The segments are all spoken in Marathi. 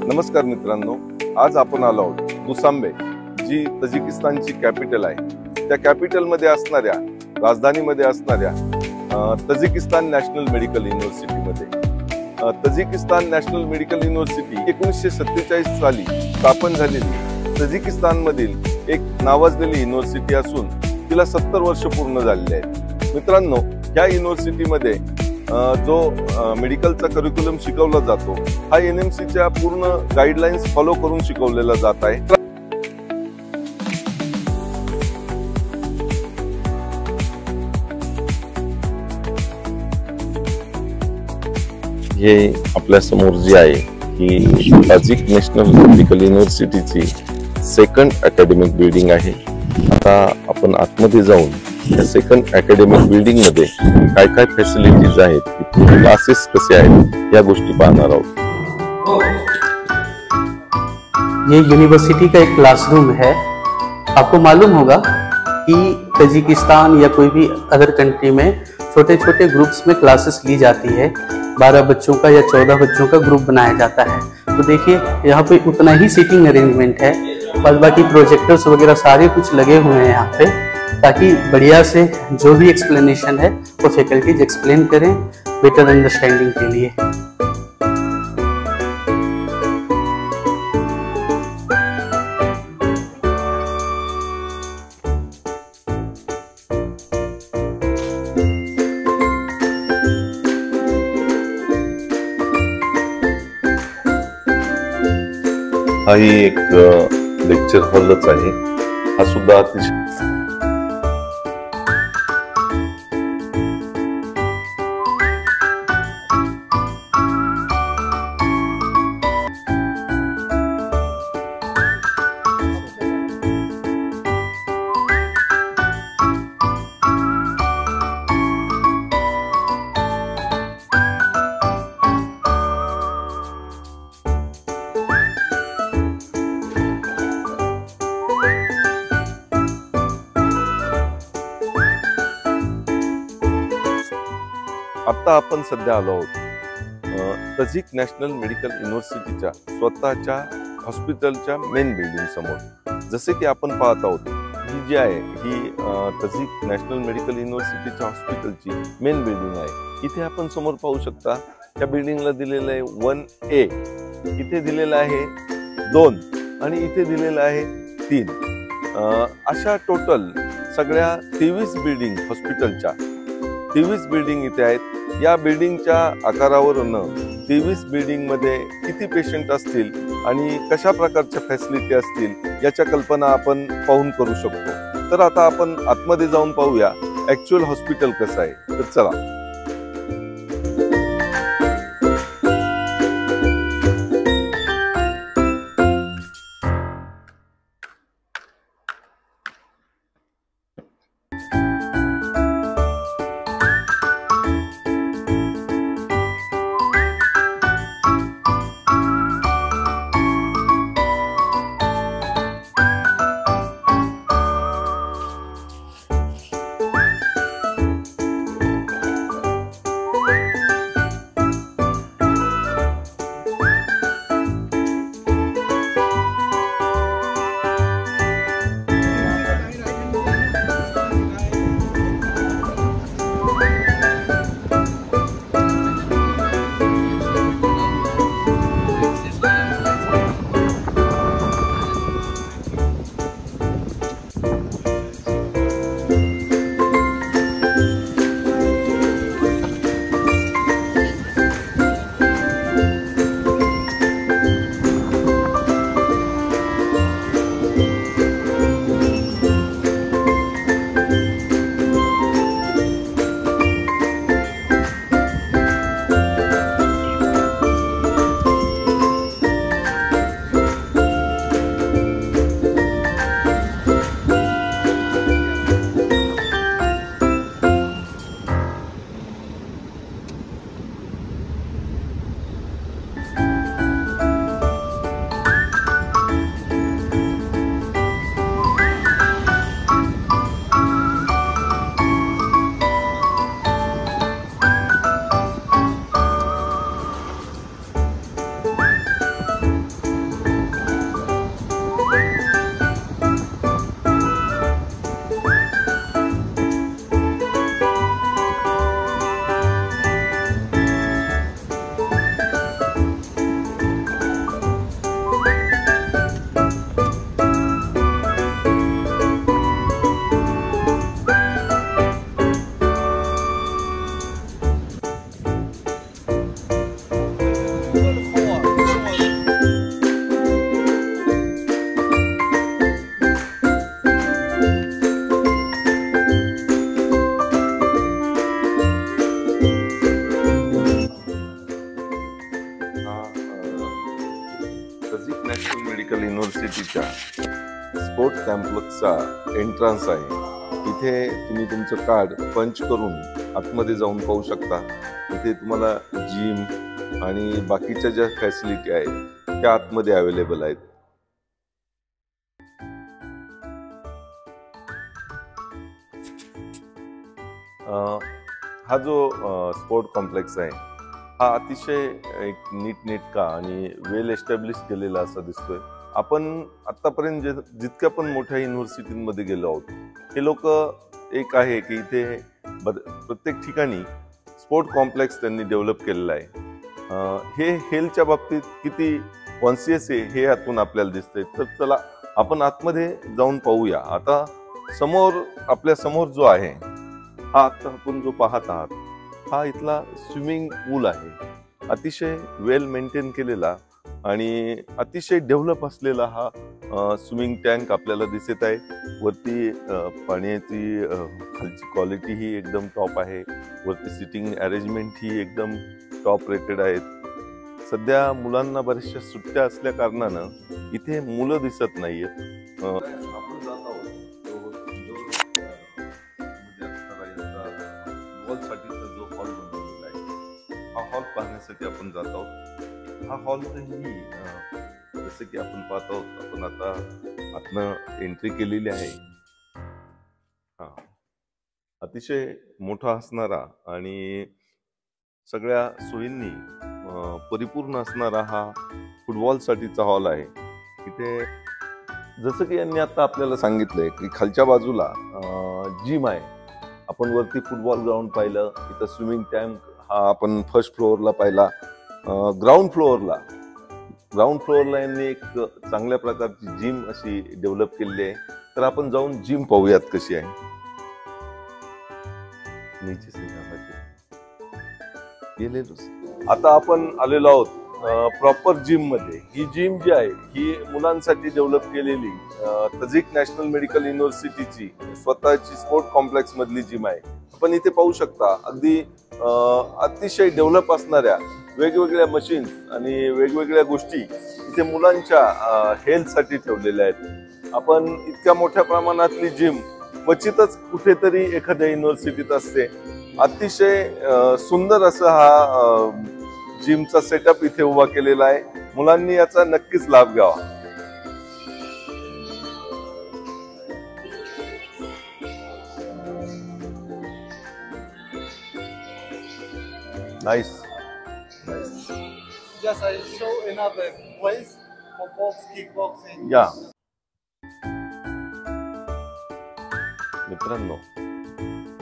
नमस्कार मित्रांनो, आज आपण आलो आहोत दुसांबे, जी तजिकिस्तानची कॅपिटल आहे. त्या कॅपिटल मध्ये असणाऱ्या, राजधानीमध्ये असणाऱ्या तजिकिस्तान नॅशनल मेडिकल युनिव्हर्सिटी मध्ये. तजिकिस्तान नॅशनल मेडिकल युनिव्हर्सिटी 1947 साली स्थापन झालेली तजिकिस्तान मधील एक नावाजलेली युनिव्हर्सिटी असून तिला 70 वर्ष पूर्ण झालेली आहेत. मित्रांनो, या युनिव्हर्सिटी मध्ये जो मेडिकलचा करिक्युलम शिकवला जातो हा NMCच्या पूर्ण गाईडलाईन्स फॉलो करून शिकवलेला जात आहे. हे आपल्या समोर जी आहे ही तजिक नॅशनल मेडिकल युनिव्हर्सिटीची सेकंड अकॅडमिक बिल्डिंग आहे. आता आपण आतमध्ये जाऊन या सेकंड अकॅडमिक बिल्डिंग मध्ये काय काय फॅसिलिटीज आहेत, क्लासेस कसे आहेत, या गोष्टी पाहणार आहोत. ये यूनिवर्सिटी का एक क्लासरूम है. आपको मालूम होगा कि तजिकिस्तान या कोई भी अदर कंट्री में छोटे छोटे ग्रुप्स में क्लासेस ली जाती है. 12 बच्चों का या 14 बच्चों का ग्रुप बनाया जाता है. तो देखिए यहाँ पे उतना ही सीटिंग अरेंजमेंट है, बस बाकी प्रोजेक्टर्स वगैरह सारे कुछ लगे हुए हैं यहाँ पे, ताकि बढ़िया से जो भी एक्सप्लेनेशन है वो फैकल्टीज एक्सप्लेन करें बेटर अंडरस्टैंडिंग के लिए. हाही एक लेक्चर हॉलच आहे. हा सुद्धा अतिशय आता आपण सध्या आलो आहोत तजिक नॅशनल मेडिकल युनिव्हर्सिटीच्या स्वतःच्या हॉस्पिटलच्या मेन बिल्डिंग समोर. जसे की आपण पाहत आहोत ही जी आहे ही तजिक नॅशनल मेडिकल युनिव्हर्सिटीच्या हॉस्पिटलची मेन बिल्डिंग आहे. इथे आपण समोर पाहू शकता या बिल्डिंगला दिलेलं आहे 1A, इथे दिलेलं आहे 2 आणि इथे दिलेलं आहे 3. अशा टोटल सगळ्या 23 बिल्डिंग हॉस्पिटलच्या 23 बिल्डिंग इथे आहेत. या बिल्डिंगच्या आकारावरून 23 बिल्डिंग मध्ये किती पेशंट असतील आणि कशा प्रकारच्या फॅसिलिटी असतील याच्या कल्पना आपण पाहून करू शकतो. तर आता आपण आतमध्ये जाऊन पाहूया ऍक्च्युअल हॉस्पिटल कसं आहे. तर चला. तजिक नॅशनल मेडिकल युनिव्हर्सिटीच्या स्पोर्ट कॅम्पसचा एंट्रन्स आहे. इथे तुम्ही तुमचं कार्ड पंच करून आतमध्ये जाऊन पाहू शकता. इथे तुम्हाला जिम आणि बाकीच्या ज्या फॅसिलिटी आहेत त्या आतमध्ये अवेलेबल आहेत. हा जो स्पोर्ट कॉम्प्लेक्स आहे हा अतिशय एक नीटनेटका आणि वेल एस्टॅब्लिश केलेला असा दिसतोय. आपण आतापर्यंत जितक्या पण मोठ्या युनिव्हर्सिटीमध्ये गेलो आहोत, हे लोक एक आहे की इथे प्रत्येक ठिकाणी स्पोर्ट कॉम्प्लेक्स त्यांनी डेव्हलप केलेला आहे. हे हेल्थच्या बाबतीत किती कॉन्शियस आहे हे यातून आपल्याला दिसतंय. तर चला आपण आतमध्ये जाऊन पाहूया. आता आपल्या समोर जो आहे हा आता आपण जो पाहत आहात हा इथला स्विमिंग पूल आहे. अतिशय वेल मेंटेन केलेला आणि अतिशय डेव्हलप असलेला हा स्विमिंग टँक आपल्याला दिसत आहे. वरती पाण्याची खालची क्वालिटी ही एकदम टॉप आहे. वरती सिटिंग अरेंजमेंट ही एकदम टॉप रेटेड आहेत. सध्या मुलांना बऱ्याचशा सुट्ट्या असल्या कारणानं इथे मुलं दिसत नाहीयेत. आपण जात आहोत साठी जो हॉल बनवलेला आहे हा हॉल पाहण्यासाठी आपण जात आहोत. हा हॉल जसं की आपण पाहत आहोत, आपण आता आतनं एंट्री केलेली आहे. हा अतिशय मोठा असणारा आणि सगळ्या सोयींनी परिपूर्ण असणारा हा फुटबॉल साठीचा हॉल आहे. इथे जसं की यांनी आता आपल्याला सांगितलंय की खालच्या बाजूला जिम आहे. आपण वरती फुटबॉल ग्राउंड पाहिलं, इथं स्विमिंग टँक हा आपण फर्स्ट फ्लोअरला पाहिला. ग्राउंड फ्लोअरला यांनी एक चांगल्या प्रकारची जिम अशी डेव्हलप केलेली आहे. तर आपण जाऊन जिम पाहूयात कशी आहे. आता आपण आलेलो आहोत प्रॉपर जिम मध्ये. ही जिम जी आहे ही मुलांसाठी डेव्हलप केलेली तजिक नॅशनल मेडिकल युनिव्हर्सिटीची स्वतःची स्पोर्ट कॉम्प्लेक्स मधली जिम आहे. आपण इथे पाहू शकता अगदी अतिशय डेव्हलप असणाऱ्या वेगवेगळ्या मशीन्स आणि वेगवेगळ्या गोष्टी इथे मुलांच्या हेल्थ साठी ठेवलेल्या आहेत. आपण इतक्या मोठ्या प्रमाणातली जिम क्वचितच कुठेतरी एखाद्या युनिव्हर्सिटीत असते. अतिशय सुंदर असा हा जिमचा सेटअप इथे उभा केलेला आहे. मुलांनी याचा नक्कीच लाभ घ्यावा. Nice. Yes, I show another place for box kickboxing. या मित्रांनो,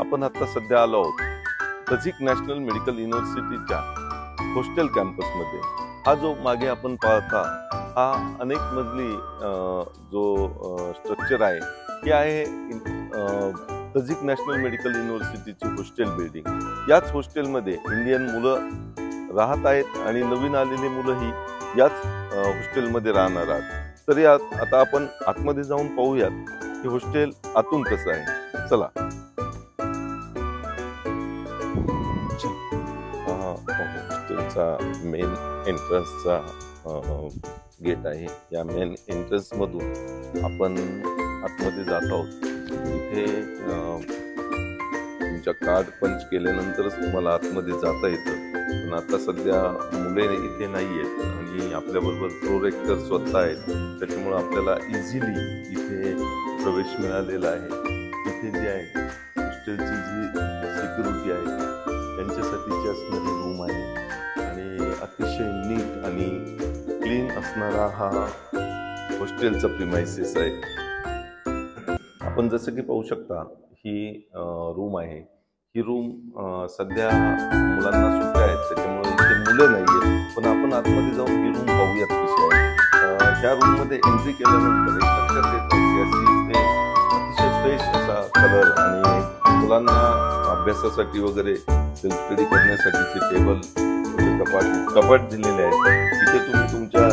आपण आता सध्या आलो आहोत तजिक नॅशनल मेडिकल युनिव्हर्सिटीच्या हॉस्टेल कॅम्पसमध्ये. हा जो मागे आपण पाहता हा अनेक मजली जो स्ट्रक्चर आहे ही आहे तजिक नॅशनल मेडिकल युनिव्हर्सिटीची हॉस्टेल बिल्डिंग. याच हॉस्टेलमध्ये इंडियन मुलं राहत आहेत आणि नवीन आलेली मुलंही याच हॉस्टेलमध्ये राहणार आहेत. तर यात आता आपण आतमध्ये जाऊन पाहूयात की हॉस्टेल आतून कसं आहे. चला. हॉस्टेलचा मेन एंट्रन्सचा गेट आहे. या मेन एंट्रन्स मधून आपण आतमध्ये जात आहोत. इथे तुमच्या कार्ड पंच केल्यानंतरच तुम्हाला आतमध्ये जाता येतं. पण आता सध्या मुले इथे नाही आहेत आणि आपल्याबरोबर प्रोरेक्टर स्वतः आहेत. त्याच्यामुळे आपल्याला इझिली इथे प्रवेश मिळालेला आहे. इथे जे आहे हॉस्टेलची जी सिक्युरिटी आहे त्यांच्यासाठीची असणारी रूम आहे आणि अतिशय नीट आणि क्लीन असणारा हा हॉस्टेलचा प्रिमाइसेस आहे. आपण जसं की पाहू शकता ही रूम आहे. ही रूम सध्या मुलांना सुट्ट्या आहेत त्याच्यामुळे इथे मुलं नाही आहेत. पण आपण आतमध्ये जाऊन ही रूम पाहूयात कशी आहे. ह्या रूम मध्ये एंट्री केल्यानंतर एक लक्षात येतं की इथे अतिशय फ्रेश असा कलर आणि मुलांना अभ्यासासाठी वगैरे सेल्फ स्टडी करण्यासाठीचे टेबल कपाट दिलेले आहेत. इथे तुम्ही तुमच्या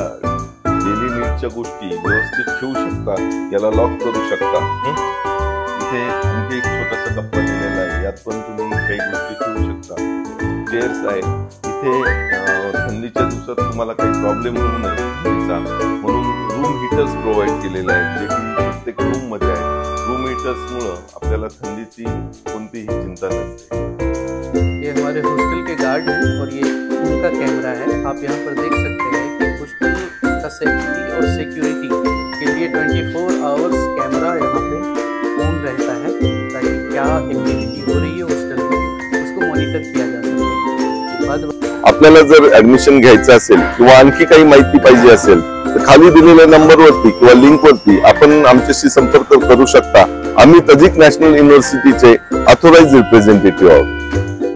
डेली नीडच्या गोष्टी व्यवस्थित ठेवू शकता. याला लॉक करू शकता. इथे आणखी एक छोटासा कप्पा दिलेला आहे. यात पण तुम्ही काही गोष्टी ठेवू शकता. चेअर्स आहेत. इथे थंडीच्या दिवसात तुम्हाला काही प्रॉब्लेम होऊ नये राहण्याचा म्हणून रूम हीटर्स प्रोव्हाइड केलेले आहेत, जे की प्रत्येक रूम मध्ये आहे. रूम हीटर्समुळं आपल्याला थंडीची कोणतीही चिंता नसते. ये हमारे हॉस्टल के गार्ड हैं और ये उनका कैमरा है. आप यहाँ पर देख सकते हैं कि हॉस्टल का सेफ्टी और सिक्योरिटी के लिए 24 आवर्स कैमरा यहाँ पे ऑन रहता है, ताकि क्या एक्टिविटी हो रही है हॉस्टल में उसको मॉनिटर किया जा सके. आपल्याला जर ऍडमिशन घ्यायचं असेल किंवा आणखी काही माहिती पाहिजे असेल तर खाली दिलेल्या नंबरवरती किंवा लिंकवरती आपण आमच्याशी संपर्क करू शकता. आम्ही तजिक नॅशनल युनिव्हर्सिटीचे ऑथोराइज्ड रिप्रेझेंटेटिव्ह आहोत.